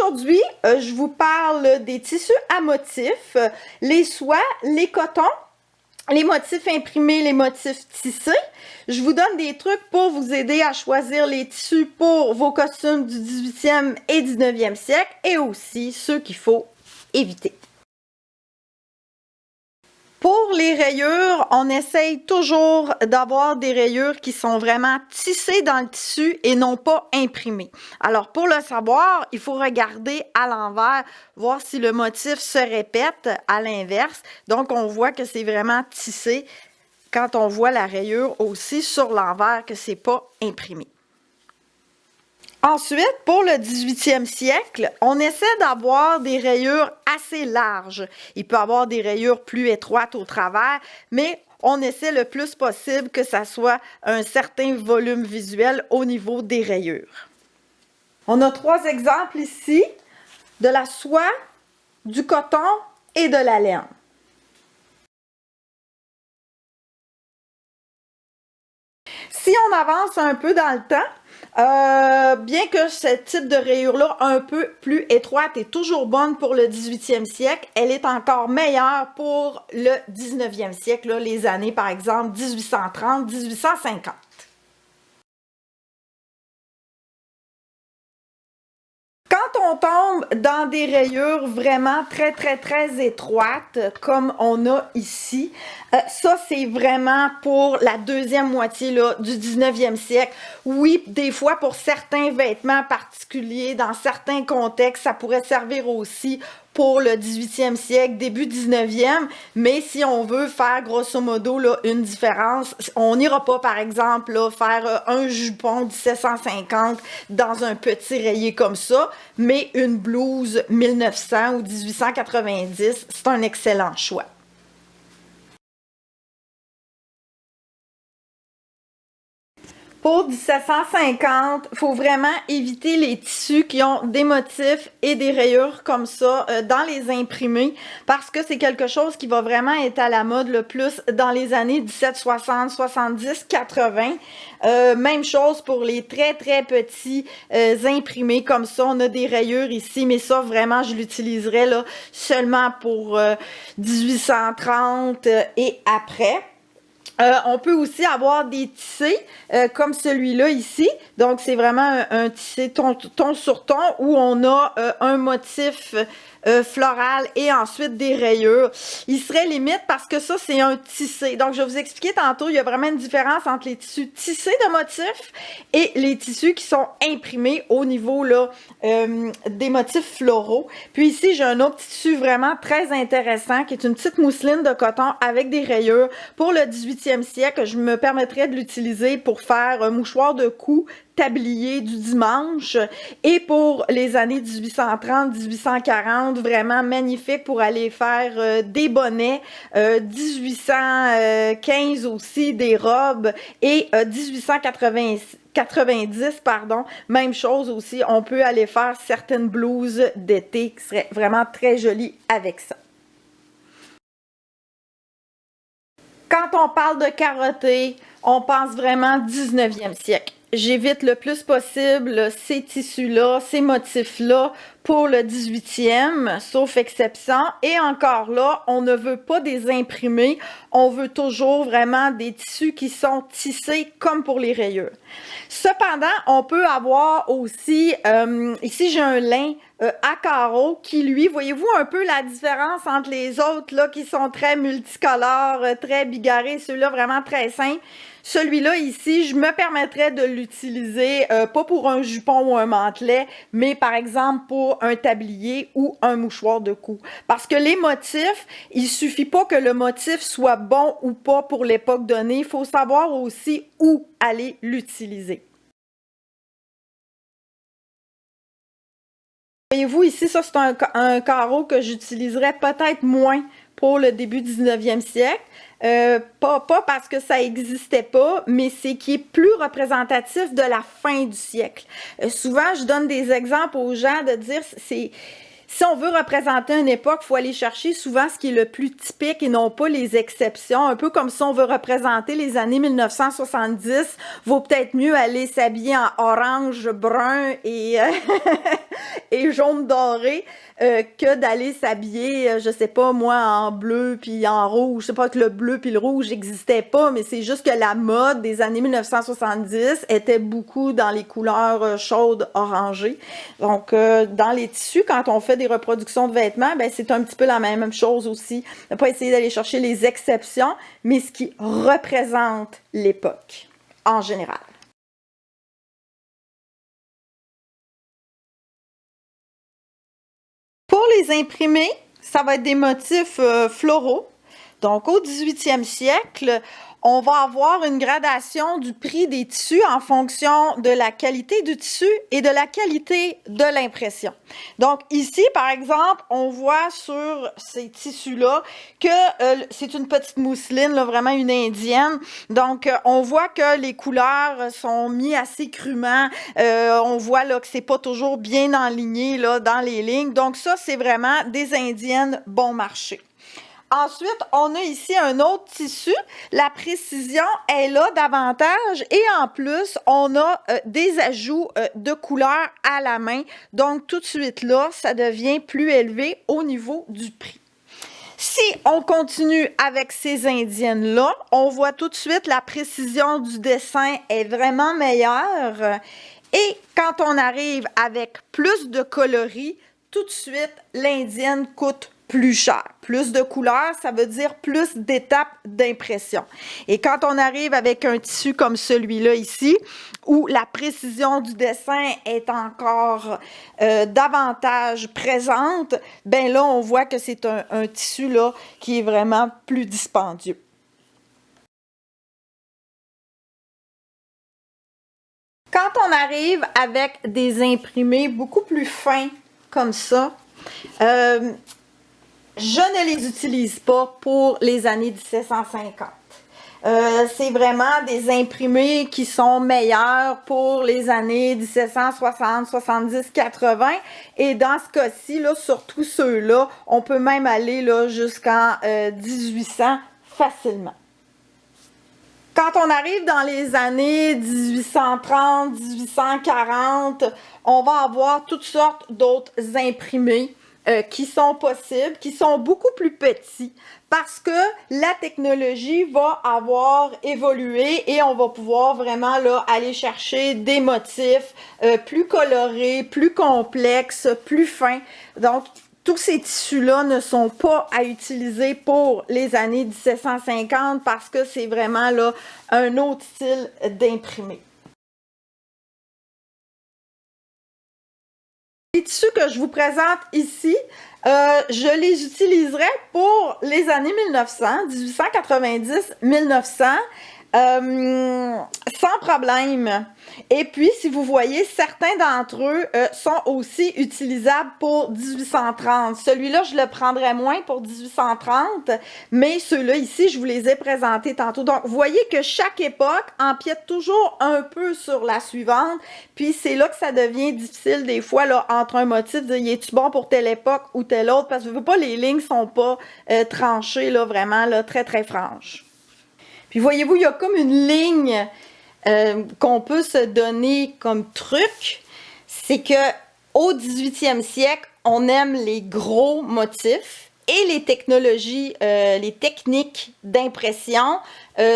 Aujourd'hui, je vous parle des tissus à motifs, les soies, les cotons, les motifs imprimés, les motifs tissés. Je vous donne des trucs pour vous aider à choisir les tissus pour vos costumes du 18e et 19e siècle et aussi ceux qu'il faut éviter. Pour les rayures, on essaye toujours d'avoir des rayures qui sont vraiment tissées dans le tissu et non pas imprimées. Alors, pour le savoir, il faut regarder à l'envers, voir si le motif se répète à l'inverse. Donc, on voit que c'est vraiment tissé quand on voit la rayure aussi sur l'envers, que c'est pas imprimé. Ensuite, pour le 18e siècle, on essaie d'avoir des rayures assez larges. Il peut y avoir des rayures plus étroites au travers, mais on essaie le plus possible que ça soit un certain volume visuel au niveau des rayures. On a 3 exemples ici, de la soie, du coton et de la laine. Si on avance un peu dans le temps, bien que ce type de rayure-là, un peu plus étroite, est toujours bonne pour le 18e siècle, elle est encore meilleure pour le 19e siècle, là, les années par exemple 1830-1850. Quand on tombe dans des rayures vraiment très étroites, comme on a ici, ça c'est vraiment pour la deuxième moitié là, du 19e siècle. Oui, des fois pour certains vêtements particuliers, dans certains contextes, ça pourrait servir aussi pour le 18e siècle, début 19e, mais si on veut faire grosso modo là, une différence, on n'ira pas par exemple là, faire un jupon 1750 dans un petit rayé comme ça, mais une blouse 1900 ou 1890, c'est un excellent choix. Pour 1750, il faut vraiment éviter les tissus qui ont des motifs et des rayures comme ça dans les imprimés parce que c'est quelque chose qui va vraiment être à la mode le plus dans les années 1760, 70, 80. Même chose pour les très petits imprimés comme ça. On a des rayures ici, mais ça vraiment je l'utiliserai là seulement pour 1830 et après. On peut aussi avoir des tissés comme celui-là ici. Donc, c'est vraiment un tissé ton sur ton où on a un motif floral et ensuite des rayures. Il serait limite parce que ça, c'est un tissé. Donc, je vais vous expliquer tantôt, il y a vraiment une différence entre les tissus tissés de motifs et les tissus qui sont imprimés au niveau là, des motifs floraux. Puis ici, j'ai un autre tissu vraiment très intéressant qui est une petite mousseline de coton avec des rayures. Pour le 18e siècle, je me permettrais de l'utiliser pour faire un mouchoir de cou, tablier du dimanche, et pour les années 1830-1840, vraiment magnifique pour aller faire des bonnets, 1815 aussi des robes, et 1890, pardon, même chose aussi, on peut aller faire certaines blouses d'été qui seraient vraiment très jolies avec ça. Quand on parle de carotté, on pense vraiment 19e siècle. J'évite le plus possible ces tissus-là, ces motifs-là pour le 18e, sauf exception. Et encore là, on ne veut pas des imprimés, on veut toujours vraiment des tissus qui sont tissés comme pour les rayures. Cependant, on peut avoir aussi, ici j'ai un lin à carreaux qui lui, voyez-vous un peu la différence entre les autres là qui sont très multicolores, très bigarrés, ceux-là vraiment très simples. Celui-là ici, je me permettrais de l'utiliser pas pour un jupon ou un mantelet, mais par exemple pour un tablier ou un mouchoir de cou. Parce que les motifs, il suffit pas que le motif soit bon ou pas pour l'époque donnée, il faut savoir aussi où aller l'utiliser. Voyez-vous ici, ça c'est un carreau que j'utiliserais peut-être moins pour le début 19e siècle. Pas parce que ça n'existait pas, mais c'est qui est plus représentatif de la fin du siècle. Souvent, je donne des exemples aux gens de dire si on veut représenter une époque, il faut aller chercher souvent ce qui est le plus typique et non pas les exceptions. Un peu comme si on veut représenter les années 1970, vaut peut-être mieux aller s'habiller en orange, brun et et jaune doré que d'aller s'habiller, je sais pas moi, en bleu puis en rouge. Je sais pas que le bleu puis le rouge n'existait pas, mais c'est juste que la mode des années 1970 était beaucoup dans les couleurs chaudes orangées. Donc, dans les tissus, quand on fait des reproductions de vêtements, ben c'est un petit peu la même chose aussi. Ne pas essayer d'aller chercher les exceptions, mais ce qui représente l'époque en général. Pour les imprimés, ça va être des motifs floraux. Donc, au 18e siècle, on va avoir une gradation du prix des tissus en fonction de la qualité du tissu et de la qualité de l'impression. Donc, ici, par exemple, on voit sur ces tissus-là que c'est une petite mousseline, là, vraiment une indienne. Donc, on voit que les couleurs sont mises assez crûment. On voit là, que c'est pas toujours bien enligné là, dans les lignes. Donc, ça, c'est vraiment des indiennes bon marché. Ensuite, on a ici un autre tissu. La précision est là davantage et en plus, on a des ajouts de couleurs à la main. Donc, tout de suite là, ça devient plus élevé au niveau du prix. Si on continue avec ces indiennes-là, on voit tout de suite la précision du dessin est vraiment meilleure. Et quand on arrive avec plus de coloris, tout de suite, l'indienne coûte plus cher. Plus de couleurs, ça veut dire plus d'étapes d'impression. Et quand on arrive avec un tissu comme celui-là ici, où la précision du dessin est encore davantage présente, ben là, on voit que c'est un tissu là, qui est vraiment plus dispendieux. Quand on arrive avec des imprimés beaucoup plus fins comme ça, je ne les utilise pas pour les années 1750. C'est vraiment des imprimés qui sont meilleurs pour les années 1760, 70, 80. Et dans ce cas-ci, là, surtout ceux-là, on peut même aller là, jusqu'en 1800 facilement. Quand on arrive dans les années 1830, 1840, on va avoir toutes sortes d'autres imprimés qui sont possibles, qui sont beaucoup plus petits parce que la technologie va avoir évolué et on va pouvoir vraiment là, aller chercher des motifs plus colorés, plus complexes, plus fins. Donc, tous ces tissus-là ne sont pas à utiliser pour les années 1750 parce que c'est vraiment là, un autre style d'imprimé. Les tissus que je vous présente ici, je les utiliserai pour les années 1900, 1890, 1900, sans problème. Et puis, si vous voyez, certains d'entre eux sont aussi utilisables pour 1830. Celui-là, je le prendrais moins pour 1830, mais ceux-là ici, je vous les ai présentés tantôt. Donc, vous voyez que chaque époque empiète toujours un peu sur la suivante, puis c'est là que ça devient difficile des fois, là, entre un motif, de « est-tu bon pour telle époque ou telle autre ?» parce que je veux pas, les lignes sont pas tranchées, là, vraiment, là, très, très franches. Puis voyez-vous, il y a comme une ligne qu'on peut se donner comme truc, c'est que au 18e siècle, on aime les gros motifs et les technologies, les techniques d'impression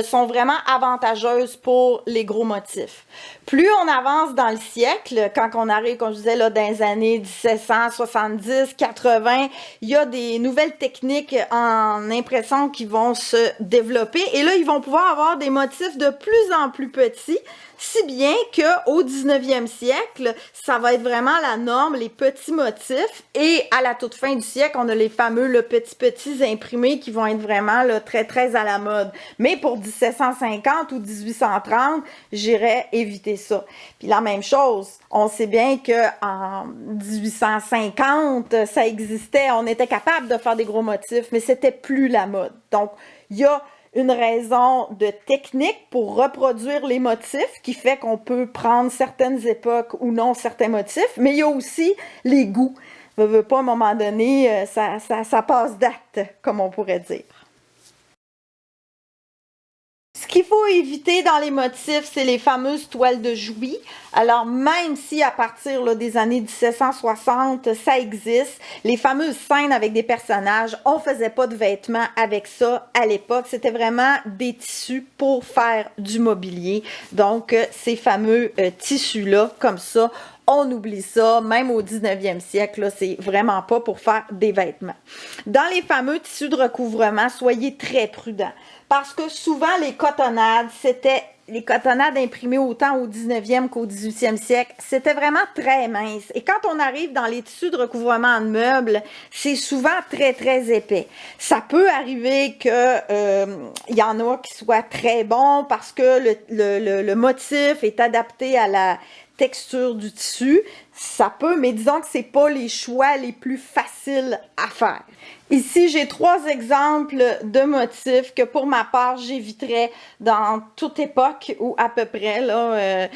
sont vraiment avantageuses pour les gros motifs. Plus on avance dans le siècle, quand on arrive, comme je disais, là, dans les années 1770, 80, il y a des nouvelles techniques en impression qui vont se développer. Et là, ils vont pouvoir avoir des motifs de plus en plus petits, si bien qu'au 19e siècle, ça va être vraiment la norme, les petits motifs. Et à la toute fin du siècle, on a les fameux petits imprimés qui vont être vraiment là, très, très à la mode. Mais pour 1750 ou 1830, j'irais éviter ça. Puis la même chose, on sait bien qu'en 1850, ça existait, on était capable de faire des gros motifs, mais c'était plus la mode. Donc, il y a une raison de technique pour reproduire les motifs qui fait qu'on peut prendre certaines époques ou non certains motifs, mais il y a aussi les goûts. Veut pas, à un moment donné, ça passe date, comme on pourrait dire. Ce qu'il faut éviter dans les motifs, c'est les fameuses toiles de Jouy. Alors, même si à partir là, des années 1760, ça existe, les fameuses scènes avec des personnages, on faisait pas de vêtements avec ça à l'époque. C'était vraiment des tissus pour faire du mobilier. Donc, ces fameux tissus-là, comme ça, on oublie ça, même au 19e siècle, c'est vraiment pas pour faire des vêtements. Dans les fameux tissus de recouvrement, soyez très prudents. Parce que souvent, les cotonnades, c'était les cotonnades imprimées autant au 19e qu'au 18e siècle, c'était vraiment très mince. Et quand on arrive dans les tissus de recouvrement de meubles, c'est souvent très, très épais. Ça peut arriver que y en a qui soient très bons parce que le motif est adapté à la texture du tissu, ça peut, mais disons que c'est pas les choix les plus faciles à faire. Ici, j'ai 3 exemples de motifs que pour ma part, j'éviterais dans toute époque ou à peu près, là,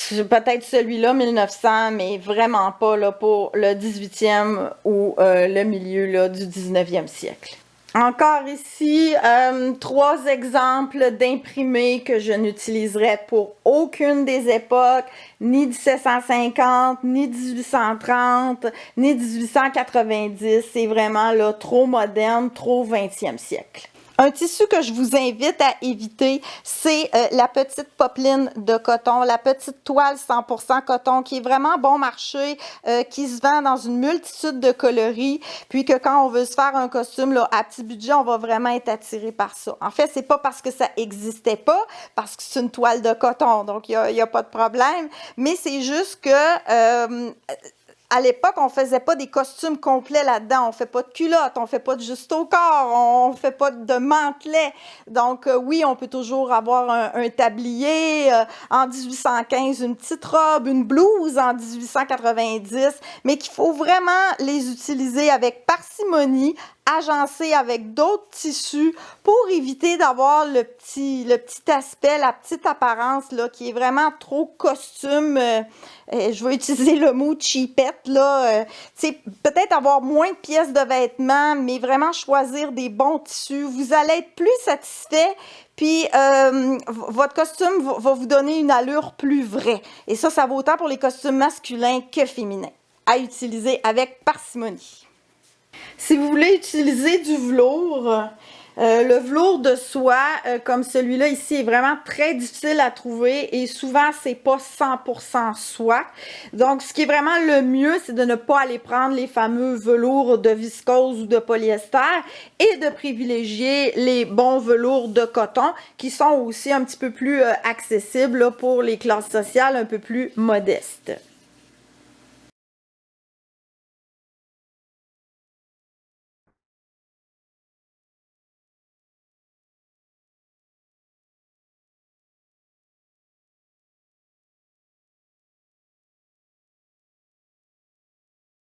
peut-être celui-là, 1900, mais vraiment pas là, pour le 18e ou le milieu là, du 19e siècle. Encore ici, 3 exemples d'imprimés que je n'utiliserai pour aucune des époques, ni 1750, ni 1830, ni 1890. C'est vraiment là, trop moderne, trop 20e siècle. Un tissu que je vous invite à éviter, c'est la petite popeline de coton, la petite toile 100% coton qui est vraiment bon marché, qui se vend dans une multitude de coloris, puis que quand on veut se faire un costume là, à petit budget, on va vraiment être attiré par ça. En fait, c'est pas parce que ça existait pas, parce que c'est une toile de coton, donc il y a pas de problème, mais c'est juste que à l'époque, on faisait pas des costumes complets là-dedans. On fait pas de culottes, on fait pas de juste au corps, on fait pas de mantelet. Donc, oui, on peut toujours avoir un tablier. En 1815, une petite robe, une blouse en 1890, mais qu'il faut vraiment les utiliser avec parcimonie, agencé avec d'autres tissus pour éviter d'avoir le petit aspect, la petite apparence là, qui est vraiment trop costume. Je vais utiliser le mot cheapette là. Peut-être avoir moins de pièces de vêtements, mais vraiment choisir des bons tissus. Vous allez être plus satisfait. Puis, votre costume va vous donner une allure plus vraie. Et ça vaut autant pour les costumes masculins que féminins. À utiliser avec parcimonie. Si vous voulez utiliser du velours, le velours de soie, comme celui-là ici, est vraiment très difficile à trouver et souvent, c'est pas 100% soie. Donc, ce qui est vraiment le mieux, c'est de ne pas aller prendre les fameux velours de viscose ou de polyester et de privilégier les bons velours de coton qui sont aussi un petit peu plus accessibles là, pour les classes sociales un peu plus modestes.